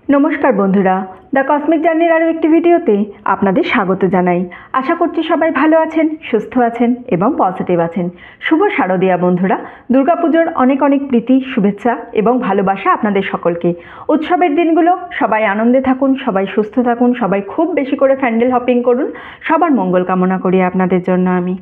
नमस्कार बंधुरा the cosmic जार्निर आरो एकटी भिडियोते आपनादेर स्वागत जानाई। आशा करछि सबाई भालो आछेन, सुस्थ आछेन एबं पजिटिव आछेन। शुभ शारदिया बंधुरा, दुर्गा पुजोर अनेक अनेक प्रीति शुभेच्छा एबं भालोबासा आपनादेर सकलके। उत्सवेर दिनगुलो सबाई आनंदे थाकुन, सबाई सुस्थ थाकुन, सबाई खूब बेशी करे फैंडल हपिंग करुन। सबार मंगल कामना करी आपनादेर जन्य आमी।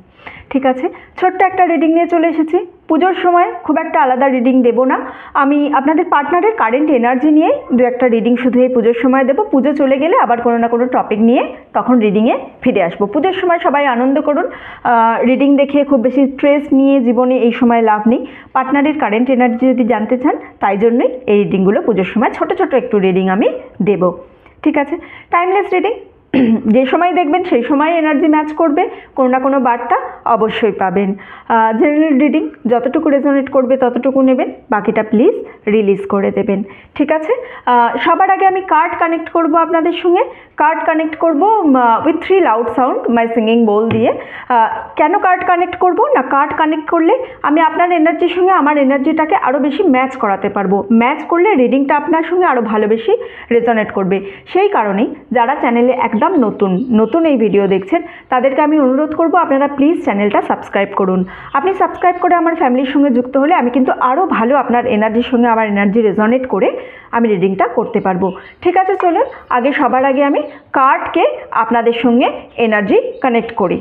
ठीक है, छोट्ट एक रिडिंग निये चले एसेछि। पुजोर समय खूब एक आलादा रिडिंग देव ना, आमी आपनादेर पार्टनारेर कारेंट एनार्जी निये दो एक रिडिंग शुधु पुजोर समय देव। पुजो चले गेले आबार कोनो ना कोनो टपिक निये तखन रिडिंगे फिरे आसबो। पुजोर समय सबाई आनंद करुन, रिडिंग देखे खूब बेशी स्ट्रेस निये जीवने एई समय लाभ नेই। पार्टनारेर कारेंट एनार्जी यदि जानते चान ताई जन्यই এই रिडिंगगुलो पुजोर समय छोटो छोटो एकटु रिडिंग आमी देव। ठीक है, टाइमलेस रिडिंग যে সময় দেখবেন সেই সময় এনার্জি ম্যাচ করবে, কোনো না কোনো বার্তা অবশ্যই পাবেন। জেনারেল রিডিং যতটুকু রেজোনেট করবে ততটুকু নেবেন, বাকিটা প্লিজ রিলিজ করে দেবেন। ঠিক আছে, সবার আগে আমি কার্ড কানেক্ট করব আপনাদের সঙ্গে। কার্ড কানেক্ট করব with 3 loud sound my singing বোল দিয়ে। কেন কার্ড কানেক্ট করব না, কার্ড কানেক্ট করলে আমি আপনার এনার্জির সঙ্গে আমার এনার্জিটাকে আরও বেশি ম্যাচ করাতে পারবো। ম্যাচ করলে রিডিংটা আপনার সঙ্গে আরও ভালো বেশি রেজোনেট করবে। সেই কারণেই যারা চ্যানেলে একদম নতুন নতুন এই ভিডিও দেখছেন তাদেরকে আমি অনুরোধ করব আপনারা প্লিজ চ্যানেলটা সাবস্ক্রাইব করুন। আপনি সাবস্ক্রাইব করে আমার ফ্যামিলির সঙ্গে যুক্ত হলে আমি কিন্তু আরও ভালো আপনার এনার্জির সঙ্গে আমার এনার্জি রেজোনেট করে আমি রিডিংটা করতে পারবো। ঠিক আছে, চলুন আগে সবার আগে আমি কার্ডকে আপনাদের সঙ্গে এনার্জি কানেক্ট করি।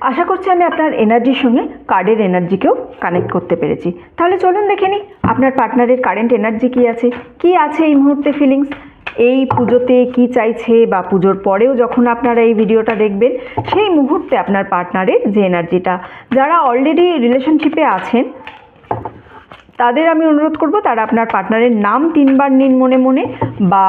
आशा करছি আমি আপনার এনার্জির সঙ্গে কার্ডের এনার্জিকেও কানেক্ট করতে পেরেছি। তাহলে চলুন দেখে নিই আপনার পার্টনারের কারেন্ট এনার্জি কি আছে এই মুহূর্তে ফিলিংস, এই পুজোতে কি চাইছে বা পুজোর পরেও যখন আপনারা এই ভিডিওটা দেখবেন সেই মুহূর্তে আপনার পার্টনারের যে এনার্জিটা। যারা অলরেডি রিলেশনশিপে আছেন তাদের আমি অনুরোধ করব তারা আপনার পার্টনারের নাম 3 বার নিন মনে মনে, বা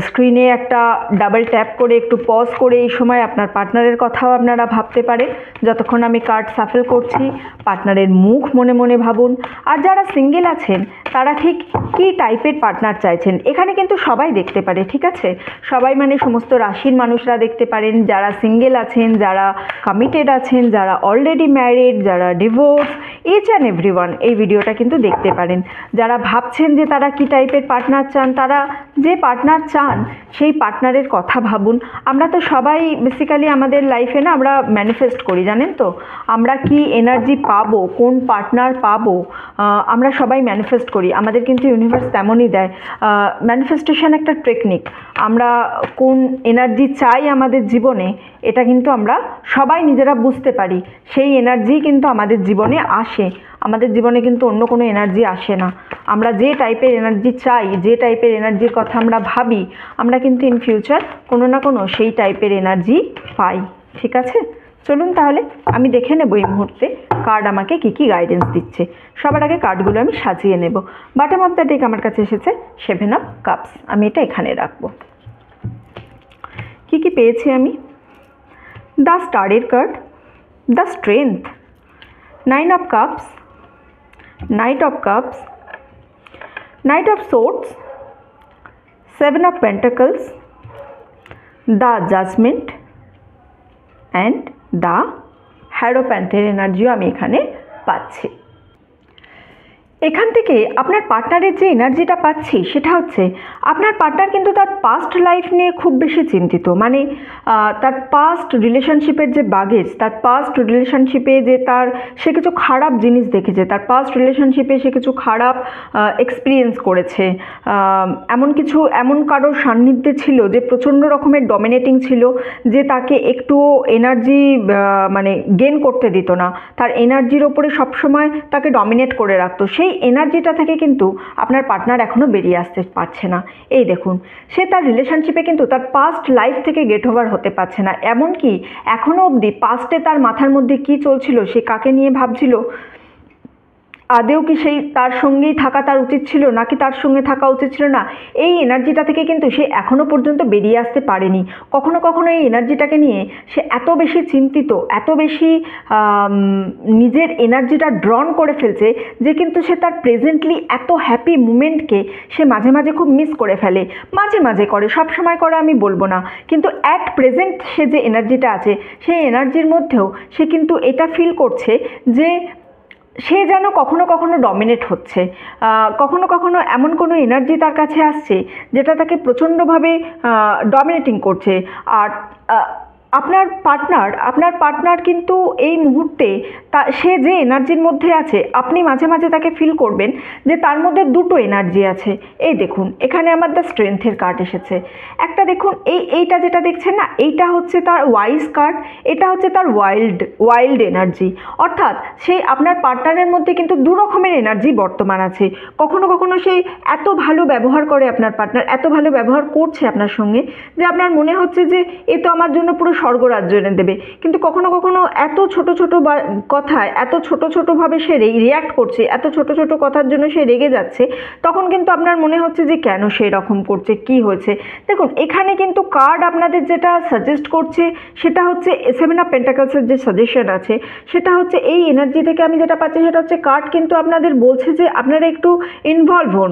স্ক্রিনে একটা ডাবল ট্যাপ করে একটু পজ করে এই সময় আপনার পার্টনারের কথাও আপনারা ভাবতে পারেন। যতক্ষণ আমি কার্ড সাফল করছি পার্টনারের মুখ মনে মনে ভাবুন। আর যারা সিঙ্গেল আছেন তারা ঠিক কী টাইপের পার্টনার চাইছেন এখানে কিন্তু সবাই দেখতে পারে। ঠিক আছে, সবাই মানে সমস্ত রাশির মানুষরা দেখতে পারেন। যারা সিঙ্গেল আছেন, যারা কমিটেড আছেন, যারা অলরেডি ম্যারিড, যারা ডিভোর্স, ইচ অ্যান্ড এভরিওয়ান এই ভিডিওটা কিন্তু দেখতে পারেন। যারা ভাবছেন যে তারা কী টাইপের পার্টনার চান, তারা যে পার্টনার চান সেই পার্টনারের কথা ভাবুন। আমরা তো সবাই বেসিক্যালি আমাদের লাইফে না আমরা ম্যানিফেস্ট করি, জানেন তো, আমরা কি এনার্জি পাবো, কোন পার্টনার পাবো, আমরা সবাই ম্যানিফেস্ট করি। আমাদের কিন্তু ইউনিভার্স তেমনই দেয়। ম্যানিফেস্টেশন একটা টেকনিক। আমরা কোন এনার্জি চাই আমাদের জীবনে এটা কিন্তু আমরা সবাই নিজেরা বুঝতে পারি। সেই এনার্জি কিন্তু আমাদের জীবনে আসে। আমাদের জীবনে কিন্তু অন্য কোনো এনার্জি আসে না। আমরা যে টাইপের এনার্জি চাই, যে টাইপের এনার্জির কথা আমরা ভাবি, আমরা কিন্তু ইন ফিউচার কোনো না কোনো সেই টাইপের এনার্জি পাই। ঠিক আছে, চলুন তাহলে আমি দেখে নেব এই মুহূর্তে কার্ড আমাকে কী কী গাইডেন্স দিচ্ছে। সবার আগে কার্ডগুলো আমি সাজিয়ে নেব। বটম অফ দ্য ডেক আমার কাছে এসেছে 7 অফ কাপস। আমি এটা এখানে রাখবো। কী কী পেয়েছি আমি? দ্য স্টারের card, the strength, 9 of cups, Knight of Cups, Knight of Swords, 7 of Pentacles, the Judgment and the Hierophant-এর এনার্জিও আমি এখানে পাচ্ছি। এখান থেকে আপনার পার্টনারের যে এনার্জিটা পাচ্ছি সেটা হচ্ছে আপনার পার্টনার কিন্তু তার পাস্ট লাইফ নিয়ে খুব বেশি চিন্তিত। মানে তার পাস্ট রিলেশনশিপের যে বাগেজ, তার পাস্ট রিলেশনশিপে যে সে কিছু খারাপ জিনিস দেখেছে, তার পাস্ট রিলেশনশিপে সে কিছু খারাপ এক্সপিরিয়েন্স করেছে, এমন কারোর সান্নিধ্যে ছিল যে প্রচণ্ড রকমের ডমিনেটিং ছিল, যে তাকে একটুও এনার্জি মানে গেন করতে দিত না, তার এনার্জির ওপরে সবসময় তাকে ডমিনেট করে রাখতো। সেই এনার্জিটা থেকে কিন্তু আপনার পার্টনার এখনও বেরিয়ে আসতে পারছে না। এই দেখুন, সে তার রিলেশনশিপে কিন্তু তার পাস্ট লাইফ থেকে গেট ওভার হতে পারছে না। এমনকি এখনও অবধি পাস্টে তার মাথার মধ্যে কী চলছিল, সে কাকে নিয়ে ভাবছিল, আদেও কি সেই তার সঙ্গেই থাকা তার উচিত ছিল, নাকি তার সঙ্গে থাকা উচিত ছিল না, এই এনার্জিটা থেকে কিন্তু সে এখনও পর্যন্ত বেরিয়ে আসতে পারেনি। কখনো কখনো এই এনার্জিটাকে নিয়ে সে এত বেশি চিন্তিত, এত বেশি নিজের এনার্জিটা ড্রন করে ফেলছে যে কিন্তু সে তার প্রেজেন্টলি এত হ্যাপি মুমেন্টকে সে মাঝে মাঝে খুব মিস করে ফেলে। মাঝে মাঝে করে, সব সময় করে আমি বলবো না, কিন্তু অ্যাট প্রেজেন্ট সে যে এনার্জিটা আছে সেই এনার্জির মধ্যেও সে কিন্তু এটা ফিল করছে যে সে যেন কখনো কখনো ডমিনেট হচ্ছে, কখনো কখনো এমন কোনো এনার্জি তার কাছে আসছে যেটা তাকে প্রচণ্ডভাবে ডমিনেটিং করছে। আর আপনার পার্টনার কিন্তু এই মুহূর্তে সে যে এনার্জির মধ্যে আছে, আপনি মাঝে মাঝে তাকে ফিল করবেন যে তার মধ্যে দুটো এনার্জি আছে। এই দেখুন, এখানে আমার দ্য স্ট্রেংথের কার্ড এসেছে। একটা দেখুন, এইটা যেটা দেখছেন না, এইটা হচ্ছে তার ওয়াইজ কার্ড, এটা হচ্ছে তার ওয়াইল্ড এনার্জি। অর্থাৎ সেই আপনার পার্টনারের মধ্যে কিন্তু দু রকমের এনার্জি বর্তমান আছে। কখনো কখনো সেই এত ভালো ব্যবহার করে, আপনার পার্টনার এত ভালো ব্যবহার করছে আপনার সঙ্গে যে আপনার মনে হচ্ছে যে এ তো আমার জন্য পুরো স্বর্গরাজ্য এনে দেবে। কিন্তু কখনো কখনো এত ছোট ছোট কথায়, এত ছোট ছোটোভাবে সে রিয়্যাক্ট করছে, এত ছোট ছোট কথার জন্য সে রেগে যাচ্ছে, তখন কিন্তু আপনার মনে হচ্ছে যে কেন সে এরকম করছে, কি হয়েছে। দেখুন, এখানে কিন্তু কার্ড আপনাদের যেটা সাজেস্ট করছে সেটা হচ্ছে সেভেন অফ পেন্টাকলসের যে সাজেশন আছে সেটা হচ্ছে এই এনার্জি থেকে আমি যেটা পাচ্ছি সেটা হচ্ছে কার্ড কিন্তু আপনাদের বলছে যে আপনারা একটু ইনভলভ হন,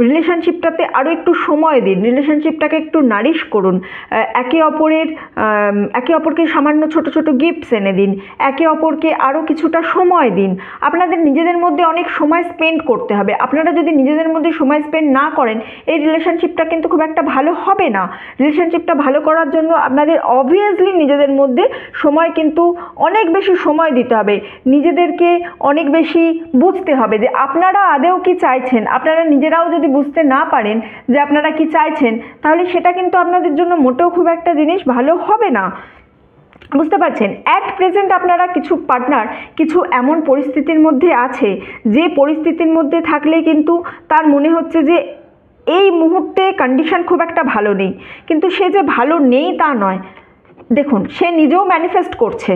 রিলেশনশিপটাতে আরও একটু সময় দিন, রিলেশনশিপটাকে একটু নারিশ করুন, একে অপরকে সামান্য ছোট ছোট গিফটস এনে দিন, একে অপরকে আরও কিছুটা সময় দিন। আপনাদের নিজেদের মধ্যে অনেক সময় স্পেন্ড করতে হবে। আপনারা যদি নিজেদের মধ্যে সময় স্পেন্ড না করেন, এই রিলেশনশিপটা কিন্তু খুব একটা ভালো হবে না। রিলেশনশিপটা ভালো করার জন্য আপনাদের অবভিয়াসলি নিজেদের মধ্যে সময় কিন্তু অনেক বেশি সময় দিতে হবে, নিজেদেরকে অনেক বেশি বুঝতে হবে যে আপনারা আদেও কি চাইছেন। আপনারা নিজেরাও যদি বুঝতে না পারেন যে আপনারা কি চাইছেন, তাহলে সেটা কিন্তু আপনাদের জন্য মোটেও খুব একটা জিনিস ভালো হবে না। বুঝতে পারছেন? অ্যাট প্রেজেন্ট আপনারা কিছু পার্টনার কিছু এমন পরিস্থিতির মধ্যে আছে যে পরিস্থিতির মধ্যে থাকলে কিন্তু তার মনে হচ্ছে যে এই মুহূর্তে কন্ডিশন খুব একটা ভালো নেই। কিন্তু সে যে ভালো নেই তা নয়, দেখুন সে নিজেও ম্যানিফেস্ট করছে,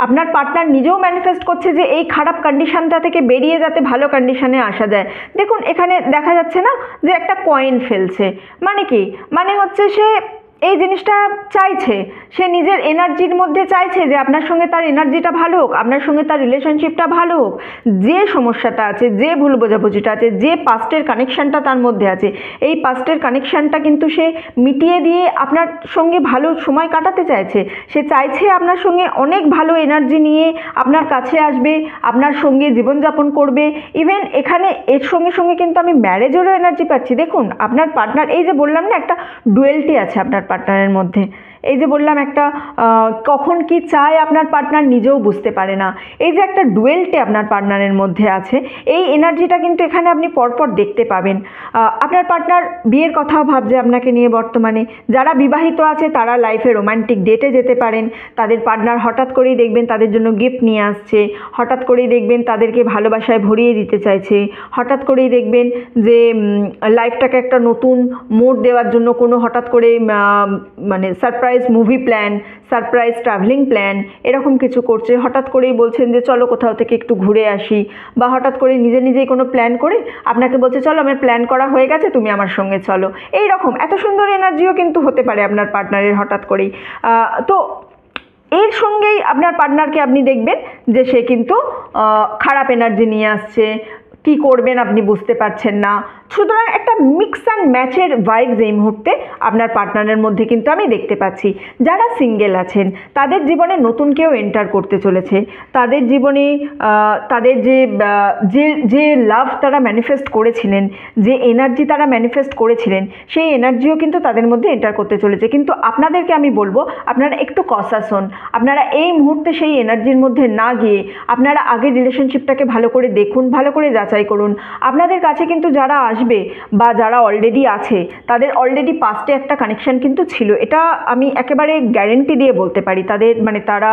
আপনার পার্টনার নিজেও ম্যানিফেস্ট করছে যে এই খারাপ কন্ডিশনটা থেকে বেরিয়ে যাতে ভালো কন্ডিশনে আসা যায়। দেখুন, এখানে দেখা যাচ্ছে না যে একটা কয়েন ফেলছে, মানে কি, মানে হচ্ছে সে এই জিনিসটা চাইছে, সে নিজের এনার্জির মধ্যে চাইছে যে আপনার সঙ্গে তার এনার্জিটা ভালো হোক, আপনার সঙ্গে তার রিলেশনশিপটা ভালো হোক। যে সমস্যাটা আছে, যে ভুল বোঝাবুঝিটা আছে, যে পাস্টের কানেকশানটা তার মধ্যে আছে, এই পাস্টের কানেকশানটা কিন্তু সে মিটিয়ে দিয়ে আপনার সঙ্গে ভালো সময় কাটাতে চাইছে। সে চাইছে আপনার সঙ্গে অনেক ভালো এনার্জি নিয়ে আপনার কাছে আসবে, আপনার সঙ্গে জীবনযাপন করবে। ইভেন এখানে এর সঙ্গে সঙ্গে কিন্তু আমি ম্যারেজেরও এনার্জি পাচ্ছি। দেখুন, আপনার পার্টনার, এই যে বললাম না একটা ডুয়েলটি আছে আপনার পার্টনারের মধ্যে, এই যে বললাম একটা কখন কি চায় আপনার পার্টনার নিজেও বুঝতে পারে না, এই যে একটা ডুয়েলটি আপনার পার্টনারের মধ্যে আছে, এই এনার্জিটা কিন্তু এখানে আপনি পরপর দেখতে পাবেন। আপনার পার্টনার বিয়ের কথাও ভাবছে আপনাকে নিয়ে বর্তমানে। যারা বিবাহিত আছে তারা লাইফে রোম্যান্টিক ডেটে যেতে পারেন। তাদের পার্টনার হঠাৎ করেই দেখবেন তাদের জন্য গিফট নিয়ে আসছে, হঠাৎ করেই দেখবেন তাদেরকে ভালোবাসায় ভরিয়ে দিতে চাইছে, হঠাৎ করেই দেখবেন যে লাইফটাকে একটা নতুন মোড় দেওয়ার জন্য কোনো হঠাৎ করে মানে surprise movie plan, surprise travelling plan, এরকম কিছু করছে। হঠাৎ করেই বলছেন যে চলো কোথাও থেকে একটু ঘুরে আসি, বা হঠাৎ করে নিজেই কোনো প্ল্যান করে আপনাকে বলছে চলো আমার প্ল্যান করা হয়ে গেছে, তুমি আমার সঙ্গে চলো। এই রকম এত সুন্দর এনার্জিও কিন্তু হতে পারে আপনার পার্টনারের হঠাৎ করেই। তো এর সঙ্গেই আপনার পার্টনারকে আপনি দেখবেন যে সে কিন্তু খারাপ এনার্জি নিয়ে আসছে, কি করবেন আপনি বুঝতে পারছেন না। সুতরাং একটা মিক্স অ্যান্ড ম্যাচের ভাইবস এই মুহূর্তে আপনার পার্টনারের মধ্যে কিন্তু আমি দেখতে পাচ্ছি। যারা সিঙ্গেল আছেন তাদের জীবনে নতুন কেউ এন্টার করতে চলেছে, তাদের জীবনে তাদের যে লাভ তারা ম্যানিফেস্ট করেছিলেন, যে এনার্জি তারা ম্যানিফেস্ট করেছিলেন, সেই এনার্জিও কিন্তু তাদের মধ্যে এন্টার করতে চলেছে। কিন্তু আপনাদেরকে আমি বলবো আপনারা একটু কসাস হন, আপনারা এই মুহূর্তে সেই এনার্জির মধ্যে না গিয়ে আপনারা আগে রিলেশনশিপটাকে ভালো করে দেখুন, ভালো করে যাচাই করুন। আপনাদের কাছে কিন্তু যারা আসবে আসবে বা যারা অলরেডি আছে তাদের অলরেডি পাস্টে একটা কানেকশান কিন্তু ছিল, এটা আমি একেবারে গ্যারেন্টি দিয়ে বলতে পারি। তাদের মানে তারা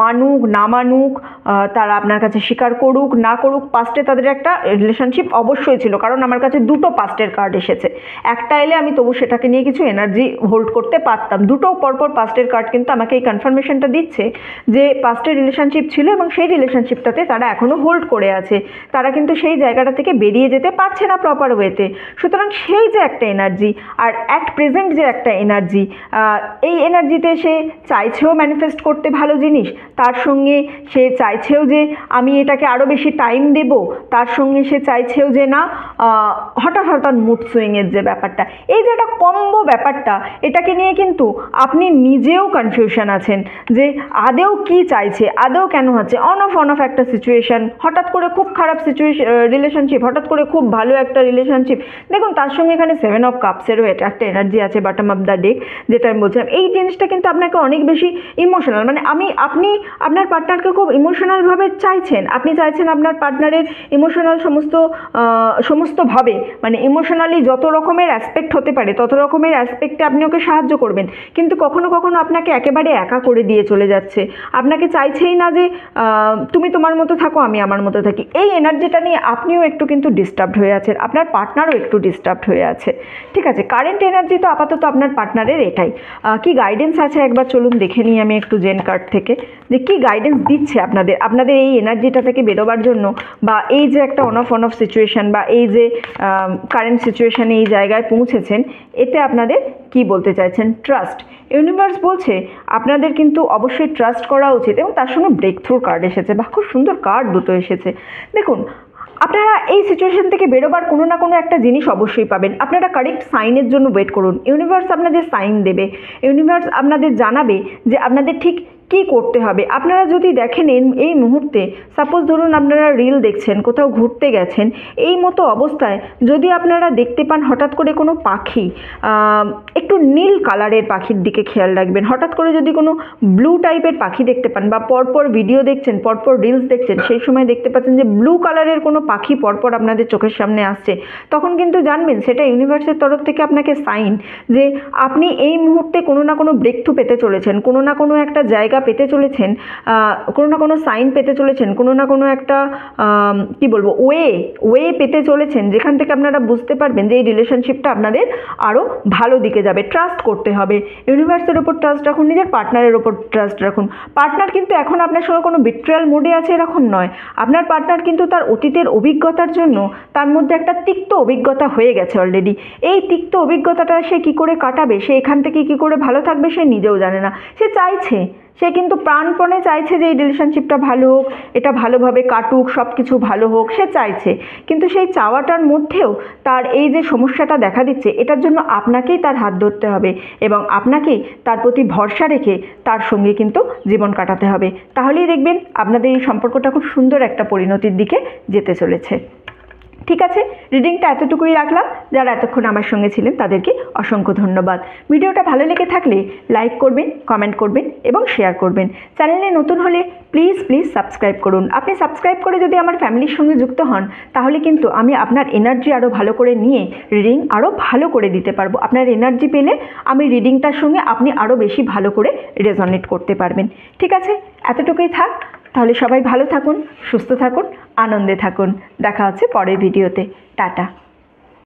মানুক না মানুক, তারা আপনার কাছে স্বীকার করুক না করুক, পাস্টে তাদের একটা রিলেশনশিপ অবশ্যই ছিল। কারণ আমার কাছে দুটো পাস্টের কার্ড এসেছে, একটা এলে আমি তবু সেটাকে নিয়ে কিছু এনার্জি হোল্ড করতে পারতাম। দুটো পরপর পাস্টের কার্ড কিন্তু আমাকে এই কনফার্মেশনটা দিচ্ছে যে পাস্টের রিলেশনশিপ ছিল এবং সেই রিলেশনশিপটাতে তারা এখনও হোল্ড করে আছে, তারা কিন্তু সেই জায়গাটা থেকে বেরিয়ে যেতে পারছে না প্রপার ওয়েতে। সুতরাং সেই যে একটা এনার্জি আর অ্যাট প্রেজেন্ট যে একটা এনার্জি, এই এনার্জিতে সে চাইছেও ম্যানিফেস্ট করতে ভালো জিনিস, তার সঙ্গে সে চাইছেও যে আমি এটাকে আরও বেশি টাইম দেব, তার সঙ্গে সে চাইছেও যে না হঠাৎ হঠাৎ মুড সুইংয়ের যে ব্যাপারটা, এই যে একটা কম্বো ব্যাপারটা, এটাকে নিয়ে কিন্তু আপনি নিজেও কনফিউশন আছেন যে আদেও কি চাইছে, আদেও কেন হচ্ছে। অন অফ একটা সিচুয়েশান, হঠাৎ করে খুব খারাপ রিলেশনশিপ, হঠাৎ করে খুব ভালো একটা রিলেশনশিপ। দেখুন তার সঙ্গে এখানে 7 অফ কাপসেরও এটা একটা এনার্জি আছে বটম অফ দ্য ডেক, যেটা আমি বলছিলাম। এই জিনিসটা কিন্তু আপনাকে অনেক বেশি ইমোশনাল, মানে আপনি আপনার পার্টনারকে খুব ইমোশনালভাবে চাইছেন, আপনি চাইছেন আপনার পার্টনারের ইমোশনাল সমস্তভাবে, মানে ইমোশনালি যত রকমের অ্যাসপেক্ট হতে পারে তত রকমের অ্যাসপেক্টে আপনি ওকে সাহায্য করবেন। কিন্তু কখনো কখনো আপনাকে একেবারে একা করে দিয়ে চলে যাচ্ছে, আপনাকে চাইছেই না যে তুমি তোমার মতো থাকো আমি আমার মতো থাকি। এই এনার্জিটা নিয়ে আপনিও একটু কিন্তু ডিস্টার্বড হয়ে আছেন, আপনার পার্টনারও একটু ডিস্টার্বড হয়ে আছে। ঠিক আছে, কারেন্ট এনার্জি তো আপাতত আপনার পার্টনারের এটাই। কি গাইডেন্স আছে একবার চলুন দেখে নিই আমি একটু জেন কার্ড থেকে, যে কি গাইডেন্স দিচ্ছে আপনাদের এই এনার্জিটা থেকে বেরোবার জন্য, বা এই যে একটা অন অফ সিচুয়েশান, বা এই যে কারেন্ট সিচুয়েশানে এই জায়গায় পৌঁছেছেন, এতে আপনাদের কি বলতে চাইছেন। ট্রাস্ট, ইউনিভার্স বলছে আপনাদের কিন্তু অবশ্যই ট্রাস্ট করা উচিত, এবং তার সঙ্গে ব্রেক থ্রুর কার্ড এসেছে, বা খুব সুন্দর কার্ড দুটো এসেছে। দেখুন আপনারা এই সিচুয়েশন থেকে বেরোবার কোনো না কোনো একটা জিনিস অবশ্যই পাবেন। আপনারা কারেক্ট সাইনের জন্য ওয়েট করুন, ইউনিভার্স আপনাদের সাইন দেবে, ইউনিভার্স আপনাদের জানাবে যে আপনাদের ঠিক কী করতে হবে। আপনারা যদি দেখেন এই মুহূর্তে, সাপোজ ধরুন আপনারা রিল দেখছেন, কোথাও ঘুরতে গেছেন, এই মতো অবস্থায় যদি আপনারা দেখতে পান হঠাৎ করে কোনো পাখি, একটু নীল কালারের পাখির দিকে খেয়াল রাখবেন। হঠাৎ করে যদি কোনো ব্লু টাইপের পাখি দেখতে পান, বা পরপর ভিডিও দেখছেন, পরপর রিলস দেখছেন, সেই সময় দেখতে পাচ্ছেন যে ব্লু কালারের কোনো পাখি পরপর আপনাদের চোখের সামনে আসছে, তখন কিন্তু জানবেন সেটা ইউনিভার্সের তরফ থেকে আপনাকে সাইন যে আপনি এই মুহূর্তে কোনো না কোনো ব্রেক থ্রু পেতে চলেছেন, কোনো না কোনো একটা জায়গা পেতে চলেছেন, কোনো না কোনো সাইন পেতে চলেছেন, কোনো না কোনো একটা কি বলবো ওয়ে পেতে চলেছেন, যেখান থেকে আপনারা বুঝতে পারবেন যে এই রিলেশনশিপটা আপনাদের আরও ভালো দিকে যাবে। ট্রাস্ট করতে হবে, ইউনিভার্সের ওপর ট্রাস্ট রাখুন, নিজের পার্টনারের ওপর ট্রাস্ট রাখুন। পার্টনার কিন্তু এখন আপনার সঙ্গে কোনো বিট্রায়াল মোডে আছে এরকম নয়, আপনার পার্টনার কিন্তু তার অতীতের অভিজ্ঞতার জন্য তার মধ্যে একটা তিক্ত অভিজ্ঞতা হয়ে গেছে অলরেডি। এই তিক্ত অভিজ্ঞতাটা সে কী করে কাটাবে, সে এখান থেকে কী করে ভালো থাকবে সে নিজেও জানে না। সে কিন্তু প্রাণপণে চাইছে যে এই রিলেশনশিপটা ভালো হোক, এটা ভালোভাবে কাটুক, সব কিছু ভালো হোক, সে চাইছে। কিন্তু সেই চাওয়াটার মধ্যেও তার এই যে সমস্যাটা দেখা দিচ্ছে, এটার জন্য আপনাকেই তার হাত ধরতে হবে এবং আপনাকেই তার প্রতি ভরসা রেখে তার সঙ্গে কিন্তু জীবন কাটাতে হবে। তাহলেই দেখবেন আপনাদের এই সম্পর্কটা খুব সুন্দর একটা পরিণতির দিকে যেতে চলেছে। ঠিক আছে, রিডিংটা এতটুকুই রাখলাম। যারা এতক্ষণ আমার সঙ্গে ছিলেন তাদেরকে অসংখ্য ধন্যবাদ। ভিডিওটা ভালো লেগে থাকলে লাইক করবেন, কমেন্ট করবেন এবং শেয়ার করবেন। চ্যানেলে নতুন হলে প্লিজ সাবস্ক্রাইব করুন। আপনি সাবস্ক্রাইব করে যদি আমার ফ্যামিলির সঙ্গে যুক্ত হন, তাহলে কিন্তু আমি আপনার এনার্জি আরও ভালো করে নিয়ে রিডিং আরও ভালো করে দিতে পারবো। আপনার এনার্জি পেলে আমি রিডিংটার সঙ্গে আপনি আরও বেশি ভালো করে রেজনেট করতে পারবেন। ঠিক আছে, এতটুকুই থাক। তাহলে সবাই ভালো থাকুন, সুস্থ থাকুন, আনন্দে থাকুন। দেখা হচ্ছে পরের ভিডিওতে। টাটা।